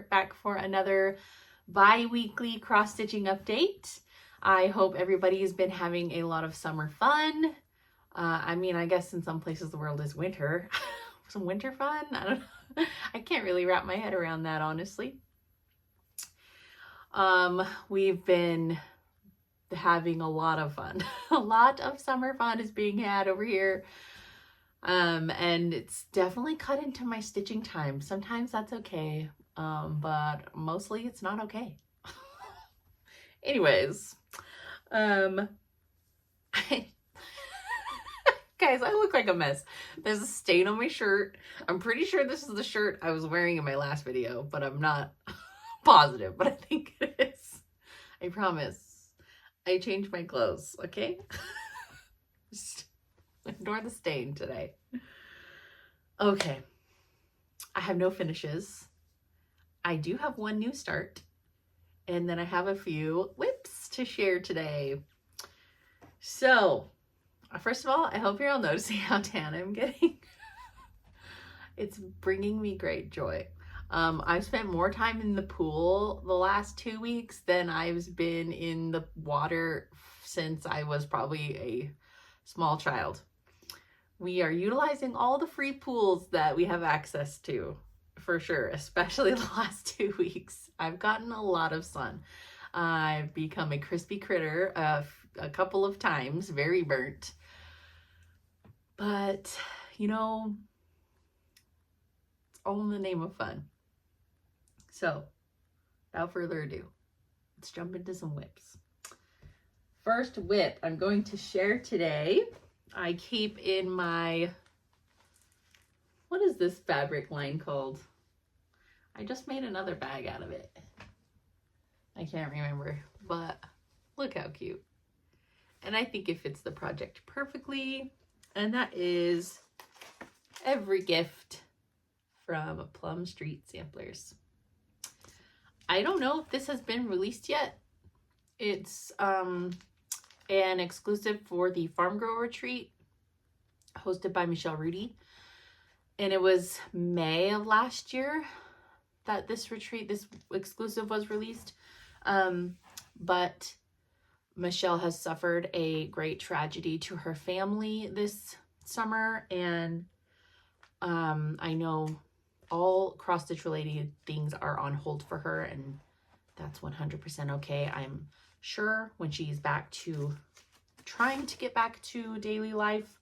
here back for another bi-weekly cross-stitching update. I hope everybody's been having a lot of summer fun. I mean, I guess in some places the world is winter. Some winter fun? I don't know. I can't really wrap my head around that, honestly. We've been having a lot of fun. A lot of summer fun is being had over here. And it's definitely cut into my stitching time. Sometimes that's okay, but mostly it's not okay. Anyways, guys, I look like a mess. There's a stain on my shirt. I'm pretty sure this is the shirt I was wearing in my last video, but I'm not positive, but I think it is. I promise. I changed my clothes, okay? Just ignore the stain today. Okay. I have no finishes. I do have one new start. And then I have a few whips to share today. So, first of all, I hope you're all noticing how tan I'm getting. It's bringing me great joy. I've spent more time in the pool the last 2 weeks than I've been in the water since I was probably a small child. We are utilizing all the free pools that we have access to, for sure, especially the last 2 weeks. I've gotten a lot of sun. I've become a crispy critter a couple of times, very burnt. But, you know, it's all in the name of fun. So, without further ado, let's jump into some whips. First whip I'm going to share today, I keep in my, what is this fabric line called? I just made another bag out of it. I can't remember, but look how cute. And I think it fits the project perfectly. And that is Every Gift from Plum Street Samplers. I don't know if this has been released yet. It's an exclusive for the Farm Girl Retreat hosted by Michelle Rudy. And it was May of last year that this exclusive was released. But Michelle has suffered a great tragedy to her family this summer. And I know all cross-stitch related things are on hold for her, and that's 100% okay. I'm sure when she's back to trying to get back to daily life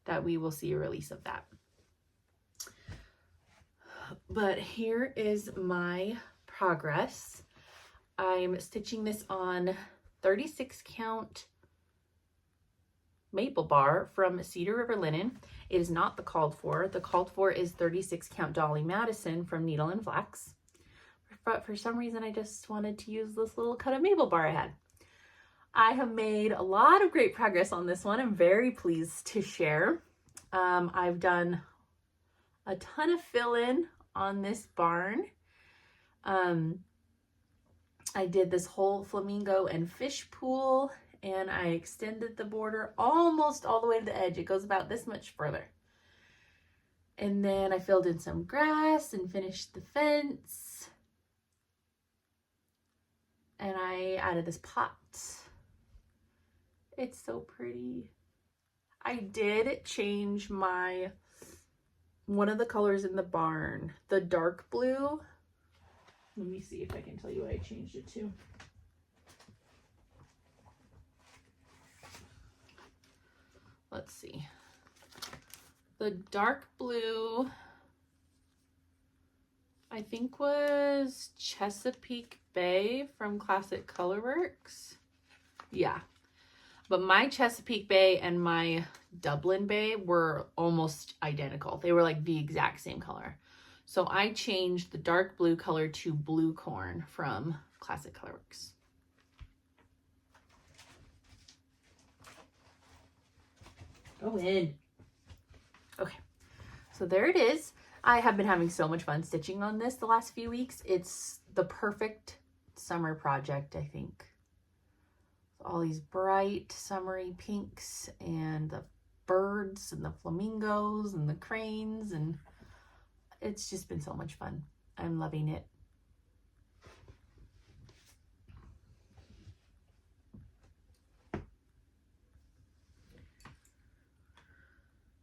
that we will see a release of that. But here is my progress. I'm stitching this on 36 count maple bar from Cedar River Linen. It is not the called for. The called for is 36 count Dolly Madison from Needle and Flax. But for some reason, I just wanted to use this little cut of maple bar I had. I have made a lot of great progress on this one. I'm very pleased to share. I've done a ton of fill-in on this barn. I did this whole flamingo and fish pool, and I extended the border almost all the way to the edge. It goes about this much further. And then I filled in some grass and finished the fence. And I added this pot. It's so pretty. I did change one of the colors in the barn, the dark blue. Let me see if I can tell you what I changed it to. Let's see. The dark blue, I think, was Chesapeake Bay from Classic Colorworks. Yeah. But my Chesapeake Bay and my Dublin Bay were almost identical. They were like the exact same color. So I changed the dark blue color to Blue Corn from Classic Colorworks. Go in. Okay, so there it is. I have been having so much fun stitching on this the last few weeks. It's the perfect summer project, I think. All these bright summery pinks and the birds and the flamingos and the cranes, and it's just been so much fun. I'm loving it.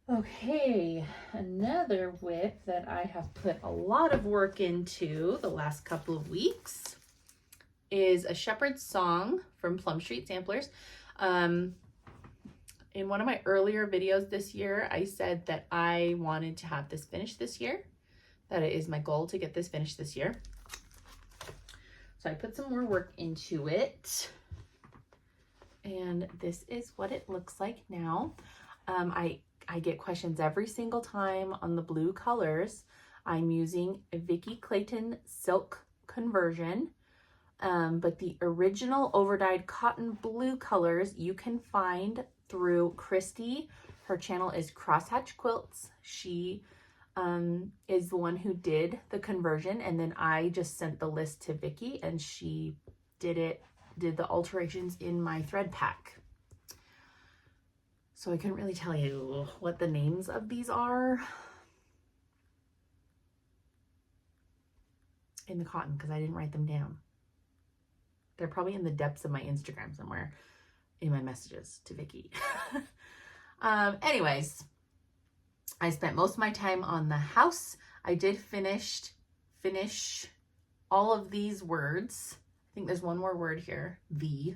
Okay, another whip that I have put a lot of work into the last couple of weeks is a Shepherd's Song from Plum Street Samplers. In one of my earlier videos this year, I said that I wanted to have this finished this year, that it is my goal to get this finished this year. So I put some more work into it, and this is what it looks like now. I get questions every single time on the blue colors. I'm using a Vicky Clayton silk conversion, but the original overdyed cotton blue colors you can find through Christy. Her channel is Crosshatch Quilts. She is the one who did the conversion, and then I just sent the list to Vicky, and she did the alterations in my thread pack. So I couldn't really tell you what the names of these are in the cotton because I didn't write them down. They're probably in the depths of my Instagram somewhere in my messages to Vicky. Anyways, I spent most of my time on the house. I did finish all of these words. I think there's one more word here, V.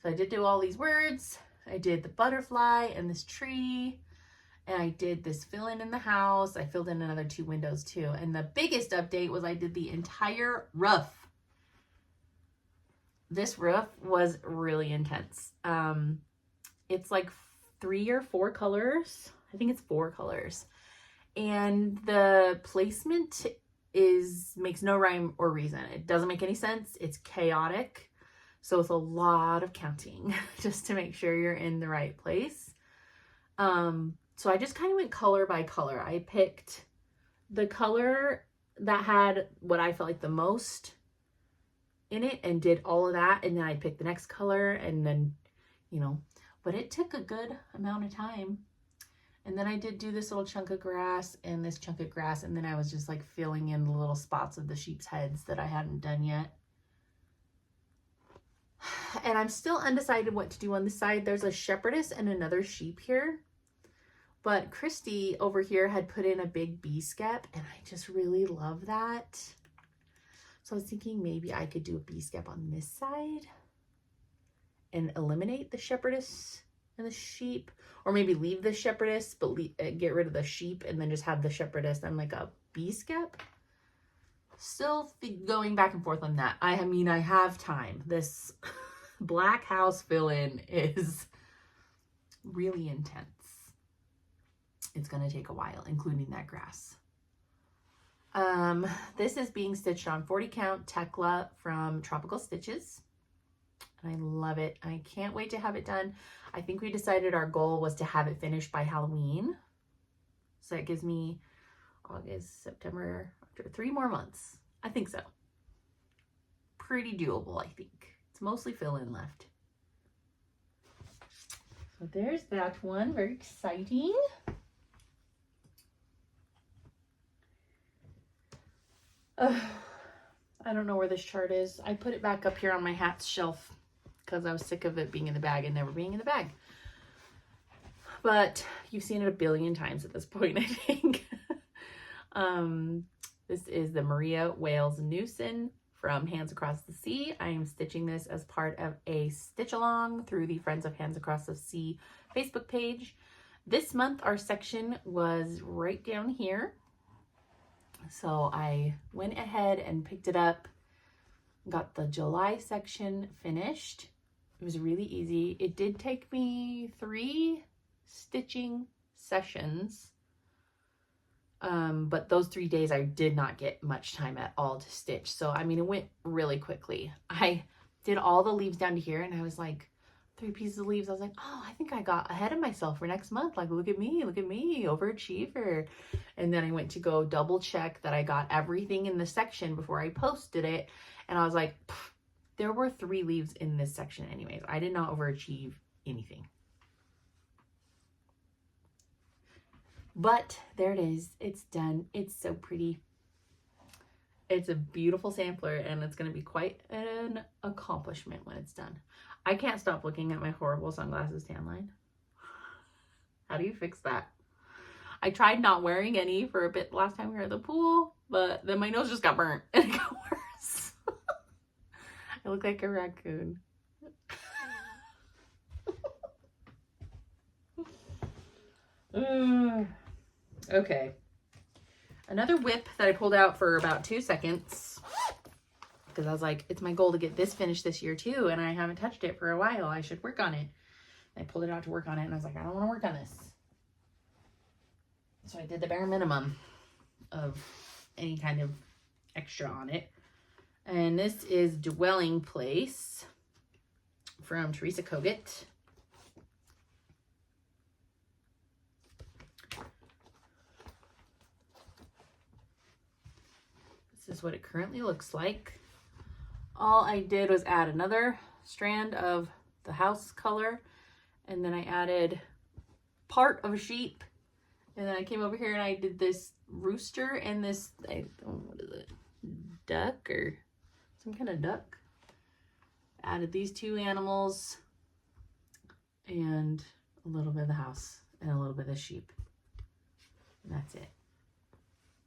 So I did do all these words. I did the butterfly and this tree, and I did this fill in the house. I filled in another 2 windows too. And the biggest update was I did the entire roof. This roof was really intense. It's like 3 or 4 colors. I think it's 4 colors. And the placement makes no rhyme or reason. It doesn't make any sense. It's chaotic. So it's a lot of counting just to make sure you're in the right place. So I just kind of went color by color. I picked the color that had what I felt like the most in it and did all of that. And then I picked the next color, and then, but it took a good amount of time. And then I did do this little chunk of grass and this chunk of grass. And then I was just like filling in the little spots of the sheep's heads that I hadn't done yet. And I'm still undecided what to do on this side. There's a shepherdess and another sheep here. But Christy over here had put in a big bee skep, and I just really love that. So I was thinking maybe I could do a bee skep on this side and eliminate the shepherdess and the sheep. Or maybe leave the shepherdess, but get rid of the sheep and then just have the shepherdess and like a bee skep. Still going back and forth on that. I mean, I have time. This black house fill-in is really intense. It's going to take a while, including that grass. This is being stitched on 40 count Tekla from Tropical Stitches. And I love it. I can't wait to have it done. I think we decided our goal was to have it finished by Halloween. So that gives me August, September, 3 more months. I think so. Pretty doable, I think. It's mostly fill-in left. So there's that one. Very exciting. I don't know where this chart is. I put it back up here on my hats shelf because I was sick of it being in the bag and never being in the bag. But you've seen it a billion times at this point, I think. This is the Maria Wales Newson from Hands Across the Sea. I am stitching this as part of a stitch along through the Friends of Hands Across the Sea Facebook page. This month our section was right down here. So I went ahead and picked it up, got the July section finished. It was really easy. It did take me 3 stitching sessions. But those 3 days I did not get much time at all to stitch. So, I mean, it went really quickly. I did all the leaves down to here, and I was like, 3 pieces of leaves. I was like, oh, I think I got ahead of myself for next month. Like, look at me, overachiever. And then I went to go double check that I got everything in the section before I posted it. And I was like, there were 3 leaves in this section anyways. I did not overachieve anything. But there it is. It's done. It's so pretty. It's a beautiful sampler, and it's going to be quite an accomplishment when it's done. I can't stop looking at my horrible sunglasses tan line. How do you fix that? I tried not wearing any for a bit last time we were at the pool, but then my nose just got burnt and it got worse. I look like a raccoon. Okay. Another whip that I pulled out for about 2 seconds because I was like, it's my goal to get this finished this year too, and I haven't touched it for a while. I should work on it. I pulled it out to work on it, and I was like, I don't want to work on this. So I did the bare minimum of any kind of extra on it. And this is Dwelling Place from Teresa Kogut. This is what it currently looks like. All I did was add another strand of the house color, and then I added part of a sheep, and then I came over here and I did this rooster and this, I don't know, what is it, duck or some kind of duck. Added these two animals and a little bit of the house and a little bit of the sheep. And that's it.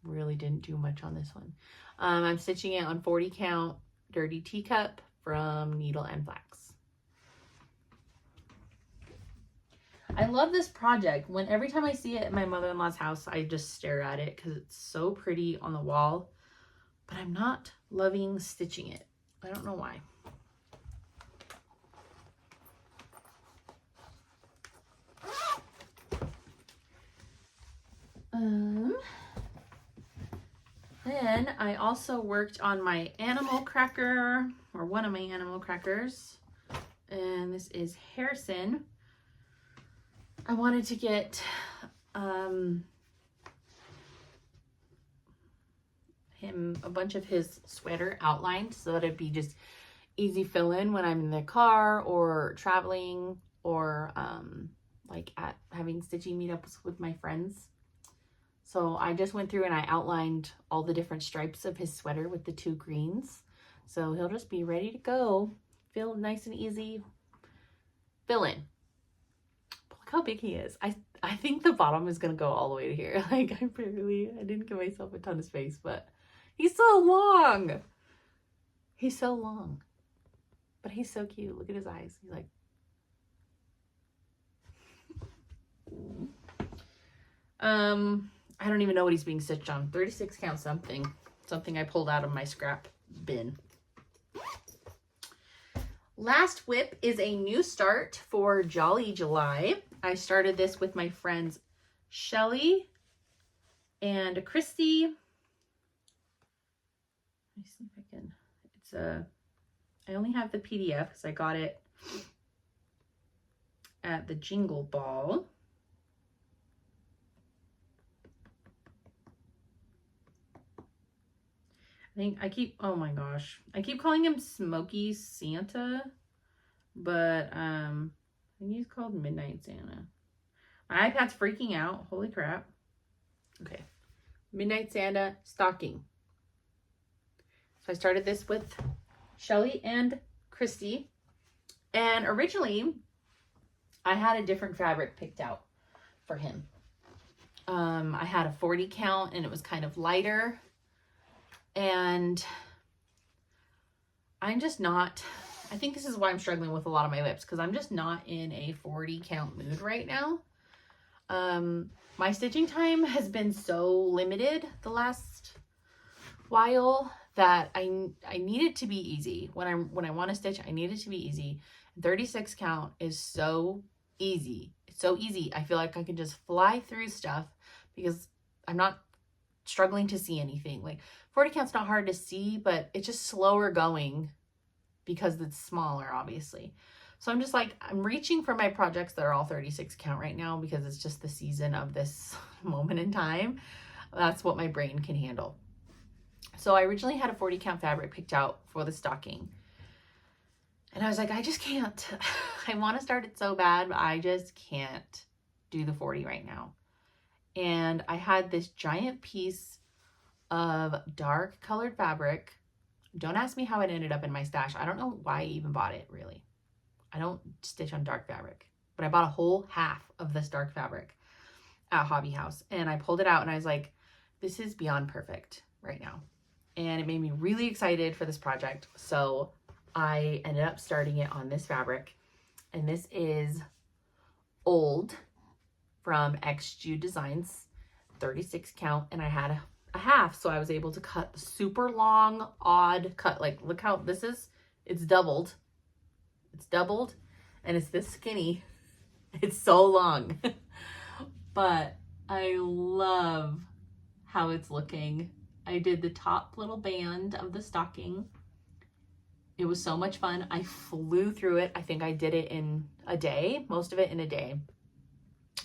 Really didn't do much on this one. I'm stitching it on 40 count Dirty Teacup from Needle and Flax. I love this project. Every time I see it at my mother-in-law's house, I just stare at it because it's so pretty on the wall, but I'm not loving stitching it. I don't know why. Then I also worked on my animal cracker, or one of my animal crackers, and this is Harrison. I wanted to get him a bunch of his sweater outlined so that it'd be just easy fill in when I'm in the car or traveling or like at having stitching meetups with my friends. So I just went through and I outlined all the different stripes of his sweater with the 2 greens. So he'll just be ready to go. Feel nice and easy. Fill in. But look how big he is. I think the bottom is going to go all the way to here. Like I didn't give myself a ton of space, but he's so long. He's so long. But he's so cute. Look at his eyes. He's like... I don't even know what he's being stitched on. 36 count something. Something I pulled out of my scrap bin. Last whip is a new start for Jolly July. I started this with my friends Shelly and Christy. Let me see if I can. I only have the PDF because I got it at the Jingle Ball. Oh my gosh. I keep calling him Smoky Santa, but I think he's called Midnight Santa. My iPad's freaking out. Holy crap. Okay. Midnight Santa stocking. So I started this with Shelly and Christy. And originally, I had a different fabric picked out for him. I had a 40 count and it was kind of lighter. And I'm just not, I think this is why I'm struggling with a lot of my whips, because I'm just not in a 40 count mood right now. My stitching time has been so limited the last while that I need it to be easy. When I want to stitch, I need it to be easy. 36 count is so easy. It's so easy. I feel like I can just fly through stuff because I'm not struggling to see anything. Like 40 count's not hard to see, but it's just slower going because it's smaller, obviously. So I'm just like, I'm reaching for my projects that are all 36 count right now because it's just the season of this moment in time. That's what my brain can handle. So I originally had a 40 count fabric picked out for the stocking. And I was like, I just can't. I want to start it so bad, but I just can't do the 40 right now. And I had this giant piece of dark colored fabric. Don't ask me how it ended up in my stash. I don't know why I even bought it, really. I don't stitch on dark fabric, but I bought a whole half of this dark fabric. at Hobby House, and I pulled it out and I was like, this is beyond perfect right now. And it made me really excited for this project. So I ended up starting it on this fabric, and this is Old from XJU Designs, 36 count, and I had a half, so I was able to cut super long, odd cut. Like, look how this is, it's doubled, and it's this skinny. It's so long. But I love how it's looking. I did the top little band of the stocking. It was so much fun. I flew through it. I think I did it in a day, most of it in a day.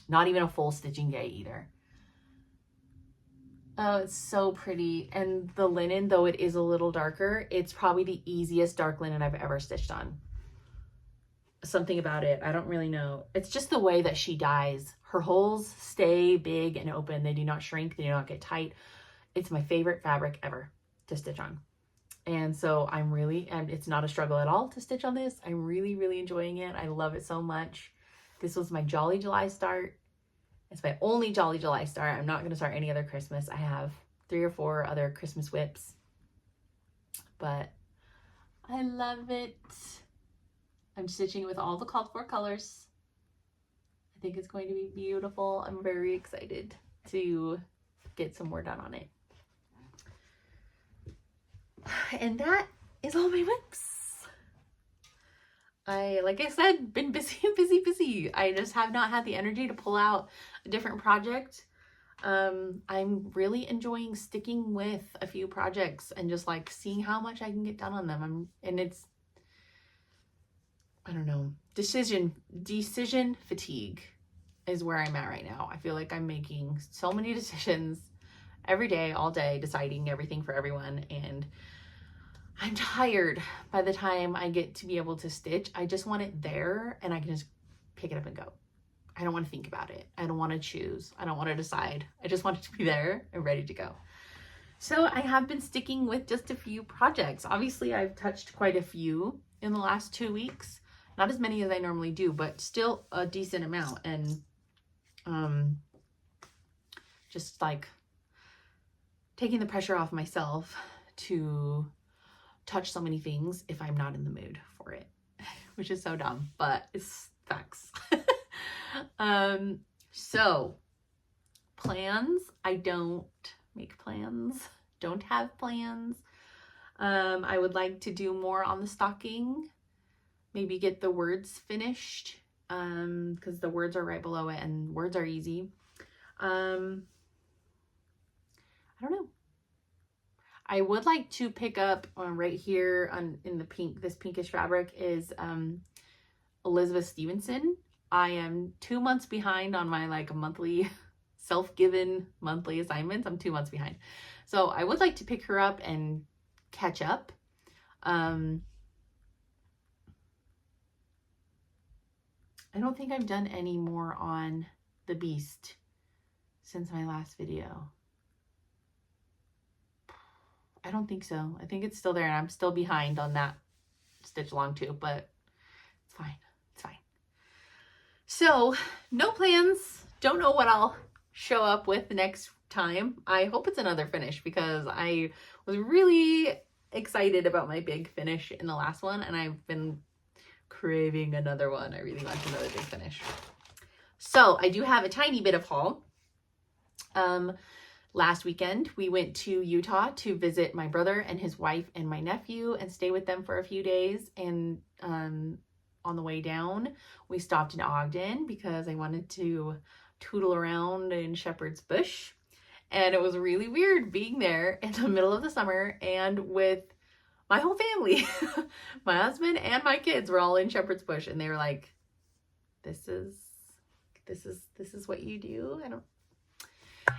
Not even a full stitching day either. Oh, it's so pretty. And the linen, though it is a little darker, it's probably the easiest dark linen I've ever stitched on. Something about it, I don't really know. It's just the way that she dyes. Her holes stay big and open. They do not shrink. They do not get tight. It's my favorite fabric ever to stitch on. And so and it's not a struggle at all to stitch on this. I'm really, really enjoying it. I love it so much. This was my Jolly July start. It's my only Jolly July start. I'm not going to start any other Christmas. I have 3 or 4 other Christmas whips, but I love it. I'm stitching with all the called for colors. I think it's going to be beautiful. I'm very excited to get some more done on it. And that is all my whips. Like I said, been busy. I just have not had the energy to pull out a different project. I'm really enjoying sticking with a few projects and just like seeing how much I can get done on them. I don't know, decision fatigue is where I'm at right now. I feel like I'm making so many decisions every day, all day, deciding everything for everyone, and I'm tired by the time I get to be able to stitch. I just want it there and I can just pick it up and go. I don't want to think about it. I don't want to choose. I don't want to decide. I just want it to be there and ready to go. So I have been sticking with just a few projects. Obviously, I've touched quite a few in the last 2 weeks. Not as many as I normally do, but still a decent amount. And just like taking the pressure off myself to touch so many things if I'm not in the mood for it, which is so dumb, but it's facts. So plans, I don't make plans, don't have plans. I would like to do more on the stocking, maybe get the words finished, because the words are right below it and words are easy. I don't know. I would like to pick up right here in the pink, this pinkish fabric is Elizabeth Stevenson. I am 2 months behind on my like monthly self-given monthly assignments. I'm 2 months behind. So I would like to pick her up and catch up. I don't think I've done any more on the Beast since my last video. I don't think so. I think it's still there and I'm still behind on that stitch along too, but it's fine. It's fine. So no plans. Don't know what I'll show up with next time. I hope it's another finish because I was really excited about my big finish in the last one and I've been craving another one. I really want another big finish. So I do have a tiny bit of haul. Last weekend, we went to Utah to visit my brother and his wife and my nephew and stay with them for a few days. And on the way down, we stopped in Ogden because I wanted to tootle around in Shepherd's Bush. And it was really weird being there in the middle of the summer and with my whole family. My husband and my kids were all in Shepherd's Bush and they were like, this is what you do?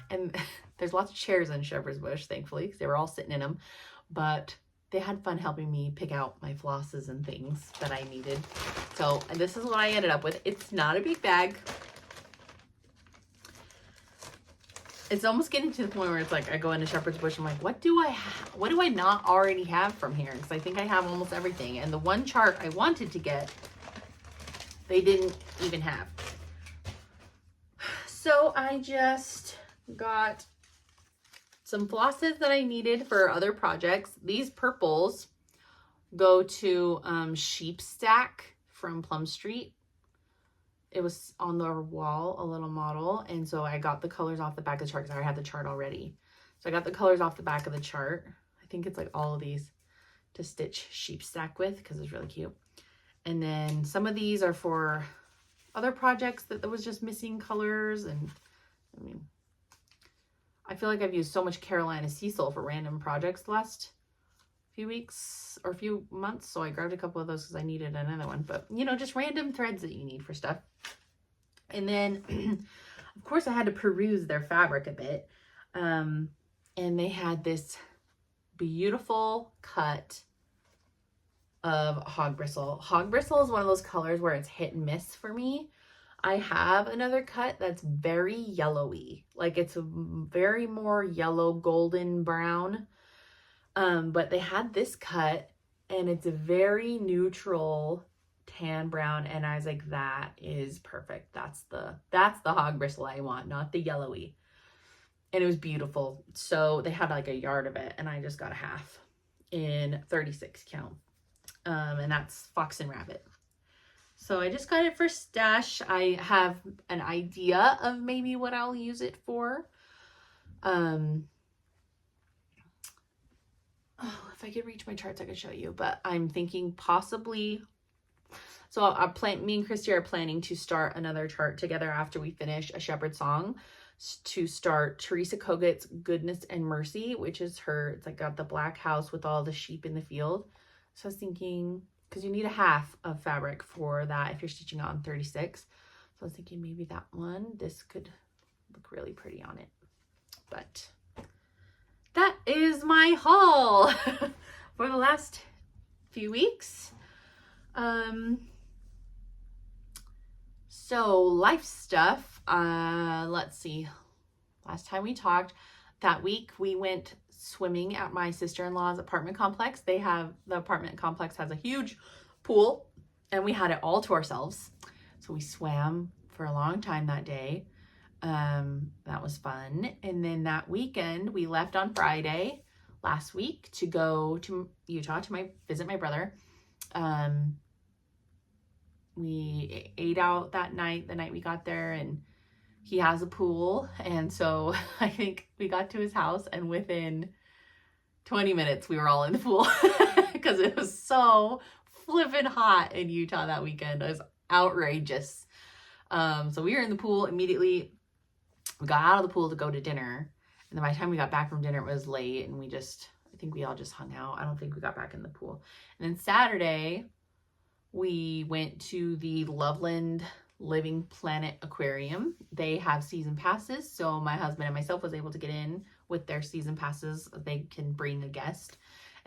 And there's lots of chairs in Shepherd's Bush, thankfully, because they were all sitting in them. But they had fun helping me pick out my flosses and things that I needed. So, and this is what I ended up with. It's not a big bag. It's almost getting to the point where it's like I go into Shepherd's Bush, I'm like, what do I not already have from here? Because I think I have almost everything. And the one chart I wanted to get, they didn't even have. So I just got some flosses that I needed for other projects. These purples go to Sheep Stack from Plum Street. It was on the wall, a little model, and so I got the colors off the back of the chart because I had the chart already. So I got the colors off the back of the chart. I think it's like all of these to stitch Sheep Stack with because it's really cute. And then some of these are for other projects that was just missing colors. And I mean, I feel like I've used so much Carolina Cecil for random projects the last few weeks or few months. So I grabbed a couple of those because I needed another one. But, you know, just random threads that you need for stuff. And then, of course, I had to peruse their fabric a bit. And they had this beautiful cut of hog bristle. Hog bristle is one of those colors where it's hit and miss for me. I have another cut that's very yellowy. Like it's a very more yellow golden brown. But they had this cut and it's a very neutral tan brown. And I was like, that is perfect. That's the hog bristle I want, not the yellowy. And it was beautiful. So they had like a yard of it and I just got a half in 36 count. And that's Fox and Rabbit. So I just got it for stash. I have an idea of maybe what I'll use it for. Oh, if I could reach my charts, I could show you. But I'm thinking possibly. So me and Christy are planning to start another chart together after we finish A Shepherd's Song, to start Teresa Kogut's Goodness and Mercy, which is it's like got the black house with all the sheep in the field. So I was thinking, because you need a half of fabric for that if you're stitching on 36. So I was thinking maybe that one, this could look really pretty on it. But that is my haul for the last few weeks. So life stuff, let's see. Last time we talked, that week we went swimming at my sister-in-law's apartment complex. The apartment complex has a huge pool and we had it all to ourselves. So we swam for a long time that day. That was fun. And then that weekend we left on Friday last week to go to Utah to visit my brother. We ate out that night, the night we got there, and he has a pool. And so I think we got to his house and within 20 minutes we were all in the pool because it was so flippin' hot in Utah that weekend. It was outrageous. So we were in the pool immediately. We got out of the pool to go to dinner. And then by the time we got back from dinner, it was late and I think we all just hung out. I don't think we got back in the pool. And then Saturday, we went to the Loveland Living Planet Aquarium. They have season passes, so my husband and myself was able to get in with their season passes. They can bring a guest,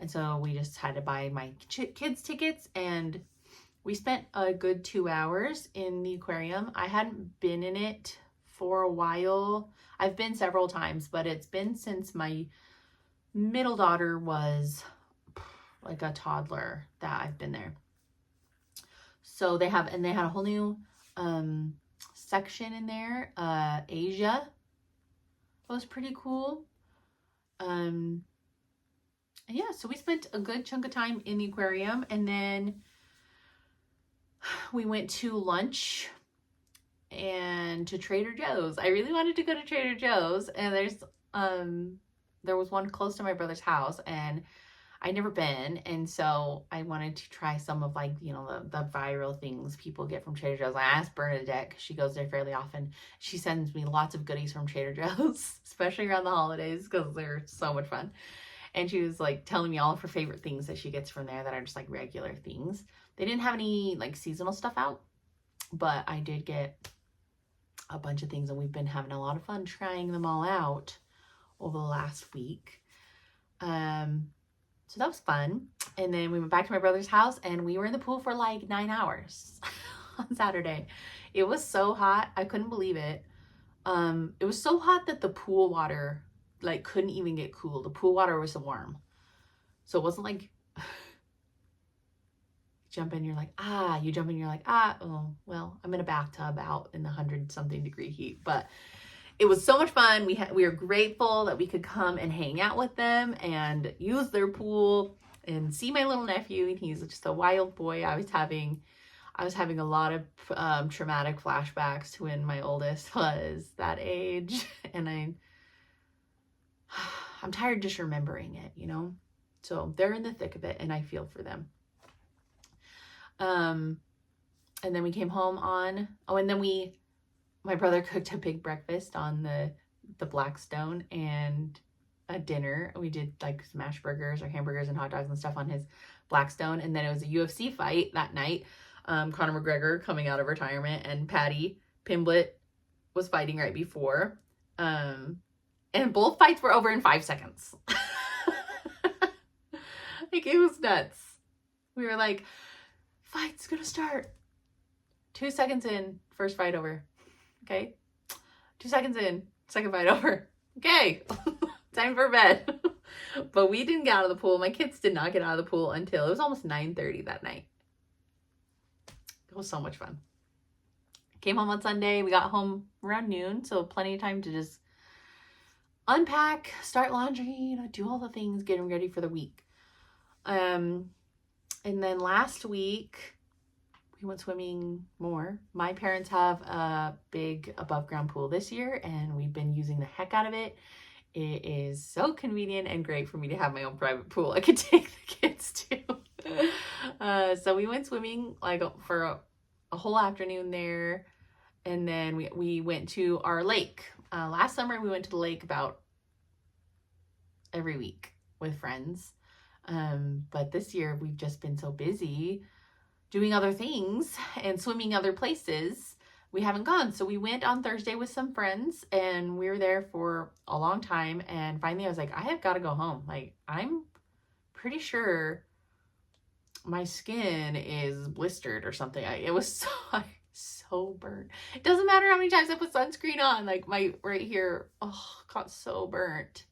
and so we just had to buy my kids tickets, and we spent a good 2 hours in the aquarium. I hadn't been in it for a while. I've been several times, but it's been since my middle daughter was like a toddler that I've been there. So they had a whole new section in there. Asia. That was pretty cool. Yeah, so we spent a good chunk of time in the aquarium, and then we went to lunch and to Trader Joe's. I really wanted to go to Trader Joe's, and there was one close to my brother's house, and I'd never been, and so I wanted to try some of, like, you know, the viral things people get from Trader Joe's. I asked Bernadette, 'cause she goes there fairly often. She sends me lots of goodies from Trader Joe's, especially around the holidays, because they're so much fun. And she was like telling me all of her favorite things that she gets from there that are just like regular things. They didn't have any like seasonal stuff out, but I did get a bunch of things, and we've been having a lot of fun trying them all out over the last week. So that was fun. And then we went back to my brother's house, and we were in the pool for like 9 hours on Saturday. It was so hot. I couldn't believe it. It was so hot that the pool water like couldn't even get cool. The pool water was so warm. So it wasn't like, it jump in, you're like, ah, you jump in, you're like, ah, oh, well, I'm in a bathtub out in the 100-something degree heat. But it was so much fun. We are grateful that we could come and hang out with them and use their pool and see my little nephew. And he's just a wild boy. I was having a lot of traumatic flashbacks to when my oldest was that age. And I'm tired just remembering it, you know? So they're in the thick of it, and I feel for them. And then we came home and then my brother cooked a big breakfast on the Blackstone, and a dinner. We did like smash burgers or hamburgers and hot dogs and stuff on his Blackstone. And then it was a UFC fight that night. Conor McGregor coming out of retirement, and Patty Pimblett was fighting right before. And both fights were over in 5 seconds. Like, it was nuts. We were like, fight's gonna start. 2 seconds in, first fight over. Okay. 2 seconds in, second fight over. Okay. Time for bed. But we didn't get out of the pool. My kids did not get out of the pool until it was almost 9:30 that night. It was so much fun. Came home on Sunday. We got home around noon, so plenty of time to just unpack, start laundry, you know, do all the things, getting ready for the week. And then last week we went swimming more. My parents have a big above ground pool this year, and we've been using the heck out of it. It is so convenient and great for me to have my own private pool I could take the kids to. So we went swimming like for a whole afternoon there. And then we went to our lake. Last summer we went to the lake about every week with friends. But this year we've just been so busy doing other things and swimming other places, we haven't gone. So we went on Thursday with some friends, and we were there for a long time. And finally I was like, I have got to go home. Like, I'm pretty sure my skin is blistered or something. It was so burnt. It doesn't matter how many times I put sunscreen on, like my right here, oh, got so burnt.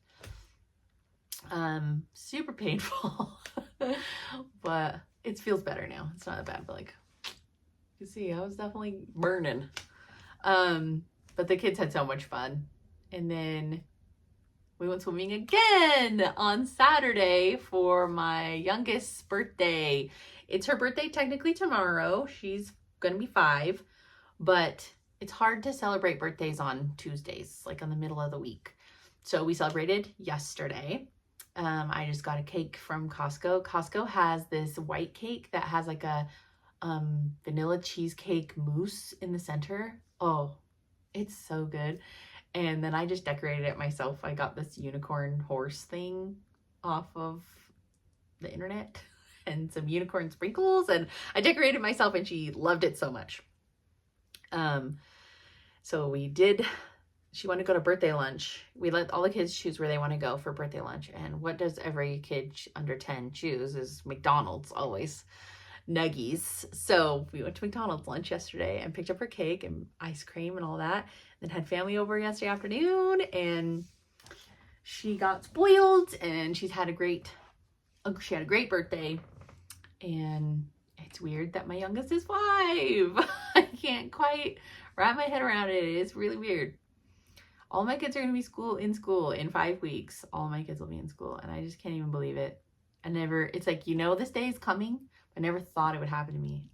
Super painful. But it feels better now. It's not that bad, but like, you see, I was definitely burning. But the kids had so much fun. And then we went swimming again on Saturday for my youngest's birthday. It's her birthday technically tomorrow. She's gonna be 5, but it's hard to celebrate birthdays on Tuesdays, like in the middle of the week. So we celebrated yesterday. I just got a cake from Costco. Costco has this white cake that has like a vanilla cheesecake mousse in the center. Oh, it's so good. And then I just decorated it myself. I got this unicorn horse thing off of the internet and some unicorn sprinkles, and I decorated myself, and she loved it so much. So she wanted to go to birthday lunch. We let all the kids choose where they want to go for birthday lunch. And what does every kid under 10 choose is McDonald's always. Nuggies. So we went to McDonald's lunch yesterday and picked up her cake and ice cream and all that. Then had family over yesterday afternoon, and she got spoiled, and she had a great birthday. And it's weird that my youngest is 5. I can't quite wrap my head around it. It's really weird. All my kids are going to be in school in 5 weeks. All my kids will be in school, and I just can't even believe it. It's like, you know, this day is coming. I never thought it would happen to me.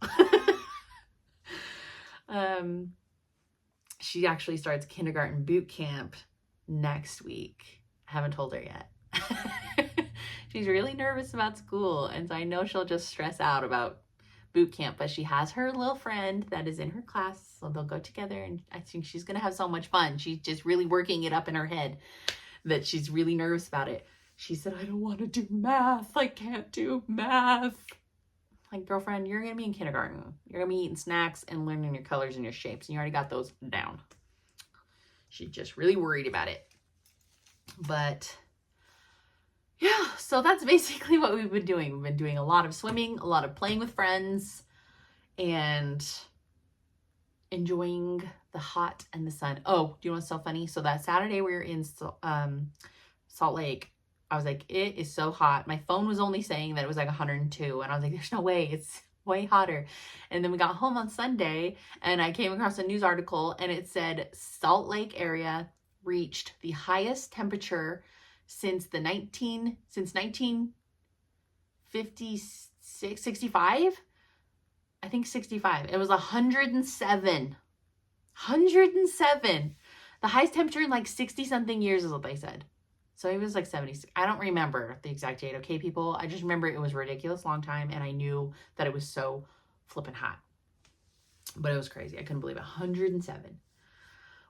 She actually starts kindergarten boot camp next week. I haven't told her yet. She's really nervous about school, and so I know she'll just stress out about boot camp, but she has her little friend that is in her class, so they'll go together, and I think she's gonna have so much fun. She's just really working it up in her head that she's really nervous about it. She said, I don't want to do math. I can't do math. Like, girlfriend, you're gonna be in kindergarten. You're gonna be eating snacks and learning your colors and your shapes, and you already got those down. She's just really worried about it. But yeah, so that's basically what we've been doing. We've been doing a lot of swimming, a lot of playing with friends, and enjoying the hot and the sun. Oh, do you know what's so funny? So that Saturday we were in Salt Lake. I was like, it is so hot. My phone was only saying that it was like 102, and I was like, there's no way. way hotter. And then we got home on Sunday and I came across a news article and it said Salt Lake area reached the highest temperature since 1956, 65? I think 65. It was 107. 107. The highest temperature in like 60 something years is what they said. So it was like 70. I don't remember the exact date, okay, people? I just remember it was a ridiculous long time and I knew that it was so flippin' hot. But it was crazy. I couldn't believe it. 107.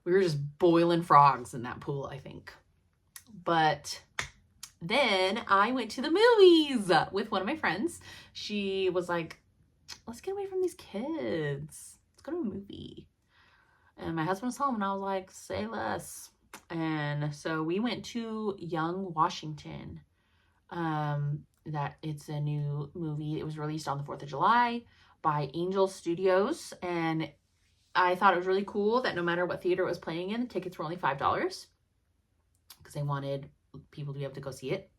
We were just boiling frogs in that pool, I think. But then I went to the movies with one of my friends. She was like, let's get away from these kids. Let's go to a movie. And my husband was home and I was like, say less. And so we went to Young Washington. That it's a new movie. It was released on the 4th of July by Angel Studios. And I thought it was really cool that no matter what theater it was playing in, the tickets were only $5 because they wanted people to be able to go see it.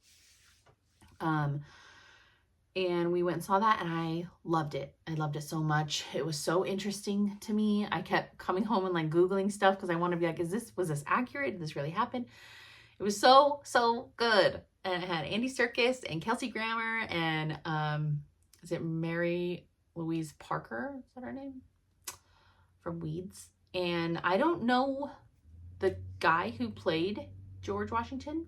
And we went and saw that and I loved it. I loved it so much. It was so interesting to me. I kept coming home and like Googling stuff because I want to be like, was this accurate? Did this really happen? It was so good. And it had Andy Serkis and Kelsey Grammer and is it Mary Louise Parker? Is that her name? From Weeds. And I don't know the guy who played George Washington.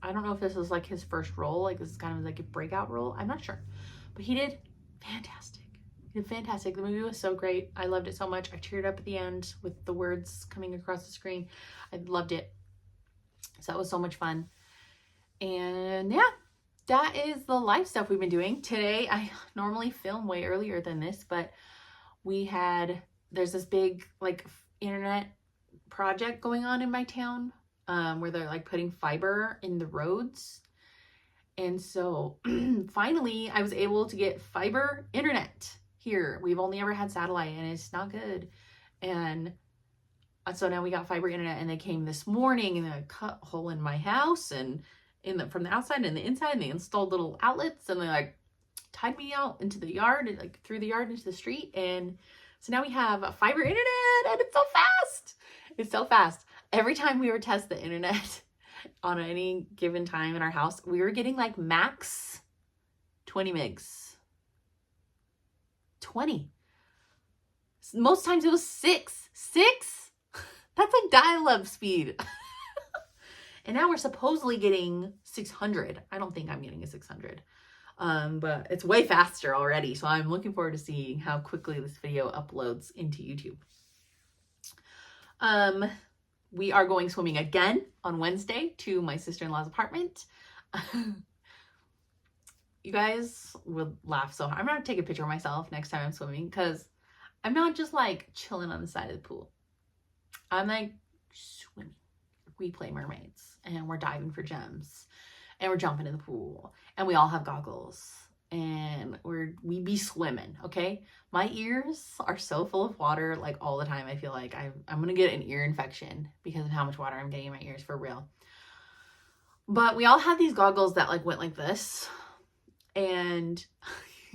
I don't know if this was like his first role, like this is kind of like a breakout role. I'm not sure, but he did fantastic. He did fantastic. The movie was so great. I loved it so much. I teared up at the end with the words coming across the screen. I loved it. So that was so much fun. And yeah, that is the life stuff we've been doing. Today, I normally film way earlier than this, but there's this big like internet project going on in my town. Where they're like putting fiber in the roads. And so finally I was able to get fiber internet here. We've only ever had satellite and it's not good. And so now we got fiber internet and they came this morning and they cut a hole in my house and from the outside and the inside and they installed little outlets and they like tied me out into the yard and like through the yard into the street. And so now we have fiber internet and it's so fast. It's so fast. Every time we were test the internet on any given time in our house, we were getting like max 20 megs. 20. Most times it was 6. 6? That's like dial-up speed. And now we're supposedly getting 600. I don't think I'm getting a 600. But it's way faster already. So I'm looking forward to seeing how quickly this video uploads into YouTube. We are going swimming again on Wednesday to my sister-in-law's apartment. You guys would laugh so hard. I'm going to take a picture of myself next time I'm swimming because I'm not just like chilling on the side of the pool. I'm like swimming. We play mermaids and we're diving for gems and we're jumping in the pool and we all have goggles and we be swimming, okay? My ears are so full of water like all the time. I feel like I'm gonna get an ear infection because of how much water I'm getting in my ears, for real. But we all had these goggles that like went like this, and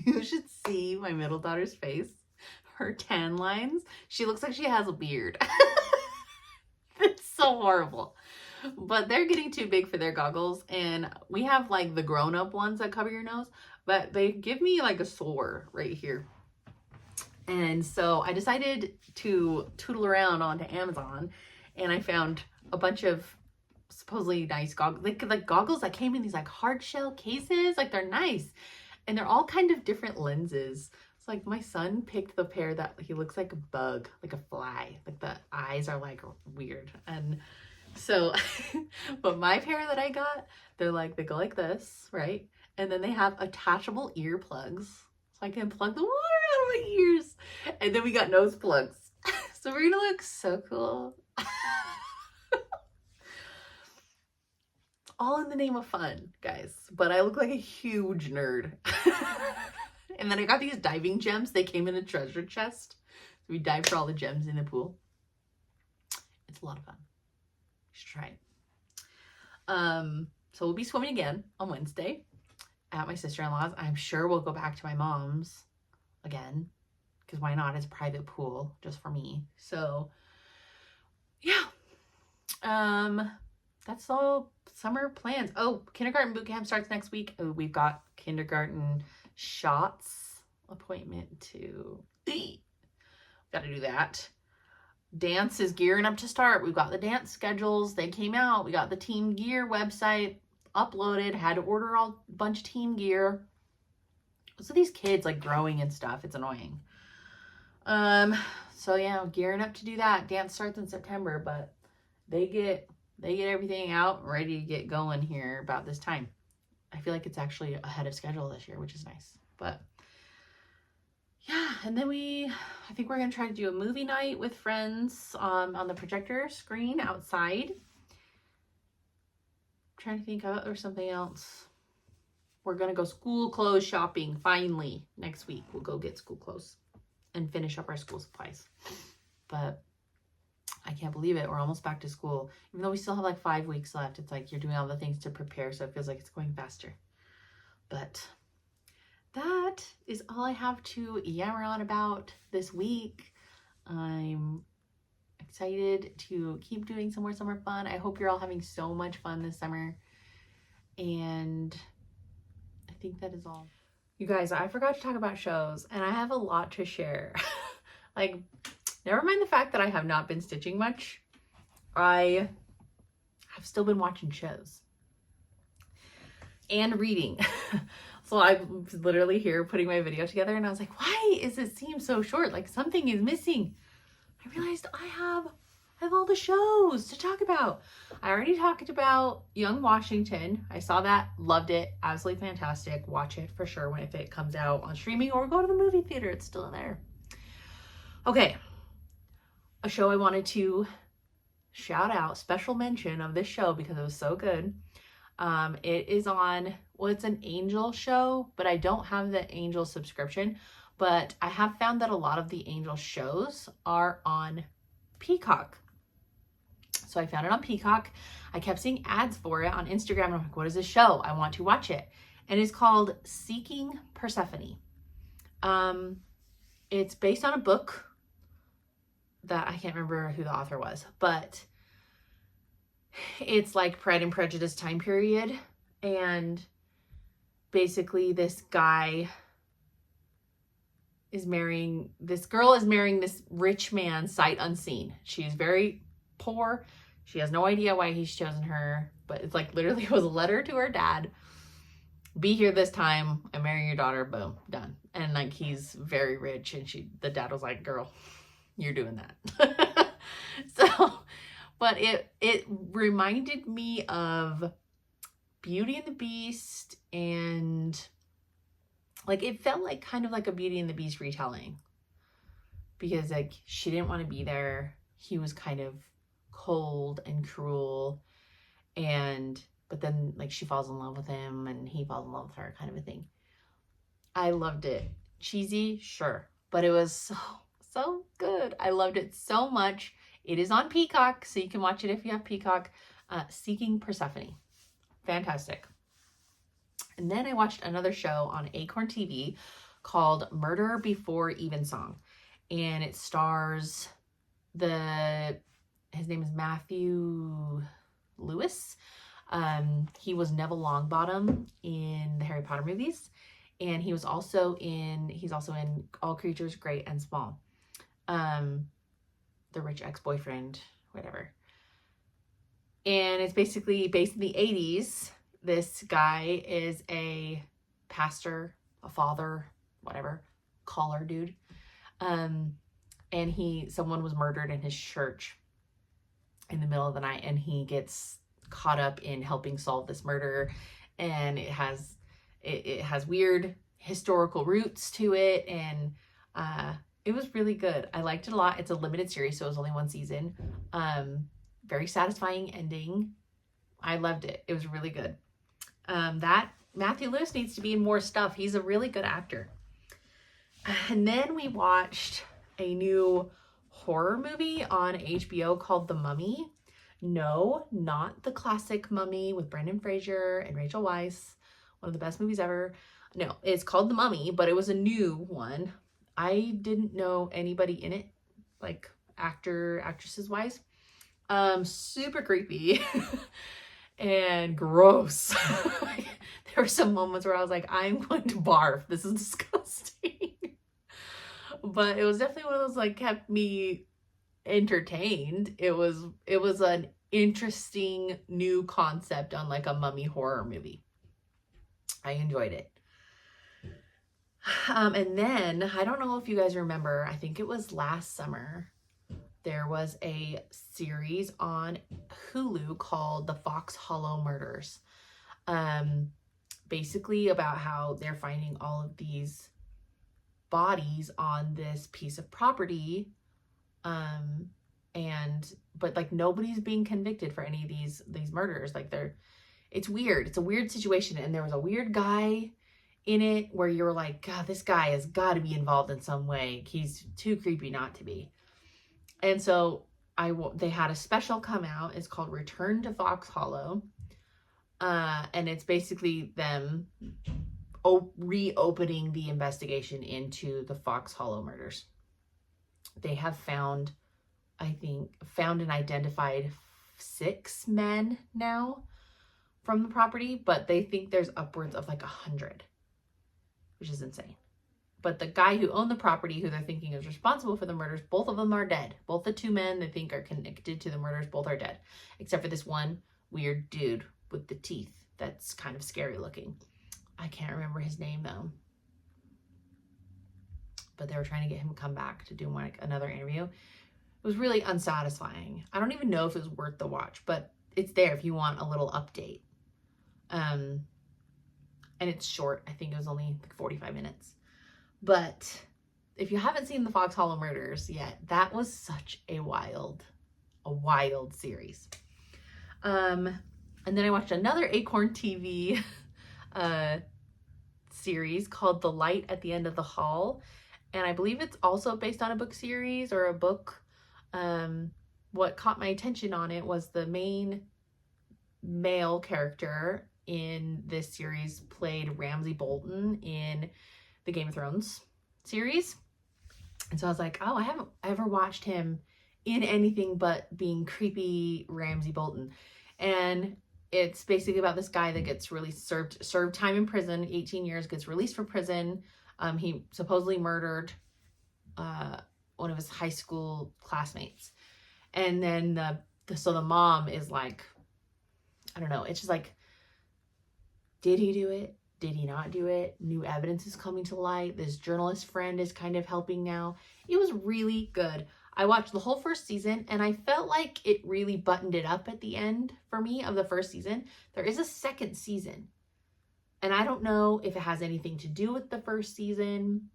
you should see my middle daughter's face, her tan lines. She looks like she has a beard. It's so horrible. But they're getting too big for their goggles, and we have like the grown-up ones that cover your nose, but they give me like a sore right here. And so I decided to tootle around onto Amazon and I found a bunch of supposedly nice goggles, like goggles that came in these like hard shell cases. Like they're nice and they're all kind of different lenses. It's like my son picked the pair that he looks like a bug, like a fly, like the eyes are like weird. And so, but my pair that I got, they go like this, right? And then they have attachable earplugs. So I can plug the water out of my ears. And then we got nose plugs. So we're gonna look so cool. All in the name of fun, guys. But I look like a huge nerd. And then I got these diving gems. They came in a treasure chest. So we dive for all the gems in the pool. It's a lot of fun. You should try it. So we'll be swimming again on Wednesday at my sister-in-law's. I'm sure we'll go back to my mom's again, because why not? It's a private pool just for me. So yeah, that's all summer plans. Oh, kindergarten boot camp starts next week. Oh, we've got kindergarten shots appointment to got to do that. Dance is gearing up to start. We've got the dance schedules. They came out. We got the team gear website uploaded. Had to order a bunch of team gear. So these kids like growing and stuff. It's annoying. So yeah, gearing up to do that. Dance starts in September, but they get everything out and ready to get going here about this time. I feel like it's actually ahead of schedule this year, which is nice. But yeah, and then I think we're going to try to do a movie night with friends on the projector screen outside. I'm trying to think of or something else. We're going to go school clothes shopping finally next week. We'll go get school clothes and finish up our school supplies. But I can't believe it. We're almost back to school. Even though we still have like 5 weeks left, it's like you're doing all the things to prepare, so it feels like it's going faster. But that is all I have to yammer on about this week. I'm excited to keep doing some more summer fun. I hope you're all having so much fun this summer. And I think that is all. You guys, I forgot to talk about shows, and I have a lot to share. Like, never mind the fact that I have not been stitching much. I have still been watching shows and reading. So I was literally here putting my video together, and I was like, why is it seem so short? Like something is missing. I realized I have all the shows to talk about. I already talked about Young Washington. I saw that, loved it, absolutely fantastic. Watch it for sure if it comes out on streaming, or go to the movie theater. It's still there. Okay, a show I wanted to shout out, special mention of this show because it was so good. It is on, well, it's an Angel show, but I don't have the Angel subscription, but I have found that a lot of the Angel shows are on Peacock. So I found it on Peacock. I kept seeing ads for it on Instagram, and I'm like, what is this show? I want to watch it. And it's called Seeking Persephone. It's based on a book that I can't remember who the author was, but it's like Pride and Prejudice time period. And basically this guy is marrying, this girl is marrying this rich man sight unseen. She's very poor. She has no idea why he's chosen her, but it's like literally it was a letter to her dad. Be here this time and marry your daughter. Boom, done. And like he's very rich, and the dad was like, girl, you're doing that. So, but it reminded me of Beauty and the Beast, and like it felt like kind of like a Beauty and the Beast retelling, because like she didn't want to be there. He was kind of cold and cruel, but then like she falls in love with him and he falls in love with her, kind of a thing. I loved it. Cheesy, sure, but it was so good. I loved it so much. It is on Peacock, so you can watch it if you have Peacock. Seeking Persephone. Fantastic. And then I watched another show on Acorn TV called Murder Before Evensong. And it stars his name is Matthew Lewis. He was Neville Longbottom in the Harry Potter movies. And he's also in All Creatures Great and Small. The rich ex-boyfriend, whatever. And it's basically based in the 80s. This guy is a pastor, a father, whatever, caller dude. And someone was murdered in his church in the middle of the night, and he gets caught up in helping solve this murder. And it has weird historical roots to it, and it was really good. I liked it a lot. It's a limited series, so it was only 1 season. Very satisfying ending. I loved it. It was really good. That Matthew Lewis needs to be in more stuff. He's a really good actor. And then we watched a new horror movie on HBO called The Mummy. No, not the classic Mummy with Brendan Fraser and Rachel Weisz. One of the best movies ever. No, it's called The Mummy, but it was a new one. I didn't know anybody in it, like actresses wise. Super creepy and gross. There were some moments where I was like, I'm going to barf. This is disgusting. But it was definitely one of those, like, kept me entertained. It was an interesting new concept on like a mummy horror movie. I enjoyed it. And then, I don't know if you guys remember, I think it was last summer, there was a series on Hulu called The Fox Hollow Murders. Basically about how they're finding all of these bodies on this piece of property. But like nobody's being convicted for any of these murders. Like it's weird. It's a weird situation. And there was a weird guy in it where you're like, God, this guy has got to be involved in some way. He's too creepy not to be. And so they had a special come out. It's called Return to Fox Hollow. And it's basically them reopening the investigation into the Fox Hollow murders. They have found and identified 6 men now from the property, but they think there's upwards of like 100, which is insane. But the guy who owned the property, who they're thinking is responsible for the murders, both of them are dead. Both the 2 men they think are connected to the murders, both are dead, except for this one weird dude with the teeth that's kind of scary looking. I can't remember his name though. But they were trying to get him to come back to do another interview. It was really unsatisfying. I don't even know if it was worth the watch, but it's there if you want a little update. And it's short. I think it was only like 45 minutes. But if you haven't seen the Fox Hollow Murders yet, that was such a wild series. And then I watched another Acorn TV series called The Light at the End of the Hall. And I believe it's also based on a book series or a book. What caught my attention on it was the main male character in this series played Ramsay Bolton in the Game of Thrones series. And so I was like, oh, I haven't ever watched him in anything but being creepy Ramsay Bolton. And it's basically about this guy that gets released, served time in prison, 18 years, gets released from prison. He supposedly murdered one of his high school classmates. And then the mom is like, I don't know, it's just like, did he do it? Did he not do it? New evidence is coming to light. This journalist friend is kind of helping now. It was really good. I watched the whole first season and I felt like it really buttoned it up at the end for me of the first season. There is a second season. And I don't know if it has anything to do with the first season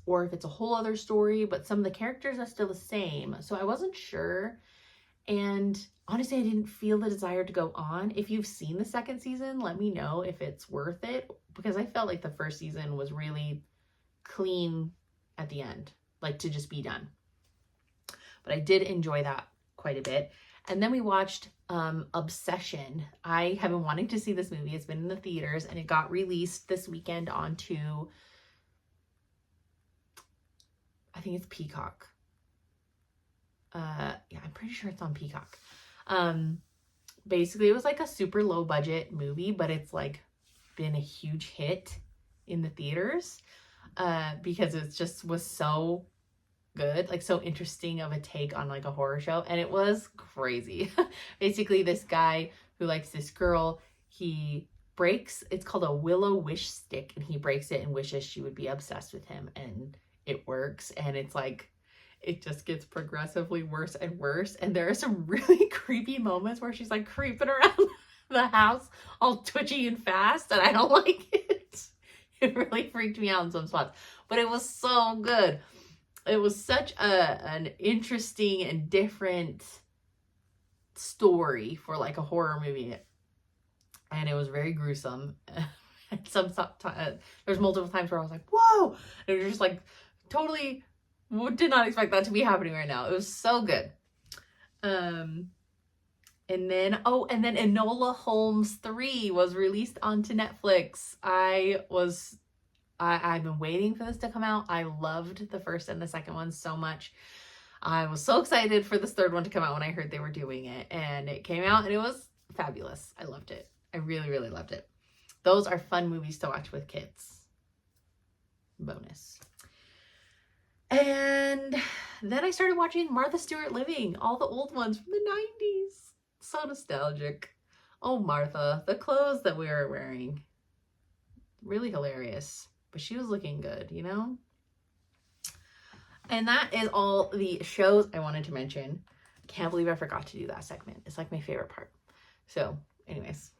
or if it's a whole other story, but some of the characters are still the same. So I wasn't sure. And honestly, I didn't feel the desire to go on. If you've seen the second season, let me know if it's worth it, because I felt like the first season was really clean at the end, like to just be done. But I did enjoy that quite a bit. And then we watched Obsession. I have been wanting to see this movie. It's been in the theaters and it got released this weekend onto, I think it's Peacock. Yeah, I'm pretty sure it's on Peacock. Basically it was like a super low budget movie, but it's like been a huge hit in the theaters because it just was so good, like so interesting of a take on like a horror show, and it was crazy. Basically this guy who likes this girl, he breaks, it's called a willow wish stick, and he breaks it and wishes she would be obsessed with him, and it works. And it's like, it just gets progressively worse and worse, and there are some really creepy moments where she's like creeping around the house all twitchy and fast, and I don't like it. It really freaked me out in some spots, but it was so good. It was such an interesting and different story for like a horror movie, and it was very gruesome. There's multiple times where I was like, whoa, and it was just like totally did not expect that to be happening right now. It was so good. And then Enola Holmes 3 was released onto Netflix. I was I've been waiting for this to come out. I loved the first and the second one so much. I was so excited for this third one to come out when I heard they were doing it, and it came out and it was fabulous. I loved it. I really, really loved it. Those are fun movies to watch with kids. Bonus. And then I started watching Martha Stewart Living, all the old ones from the 90s. So nostalgic. Oh, Martha, the clothes that we were wearing. Really hilarious. But she was looking good, you know? And that is all the shows I wanted to mention. Can't believe I forgot to do that segment. It's like my favorite part. So, anyways,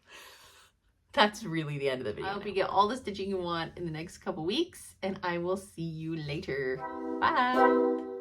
that's really the end of the video. I hope you get all the stitching you want in the next couple weeks, and I will see you later. Bye!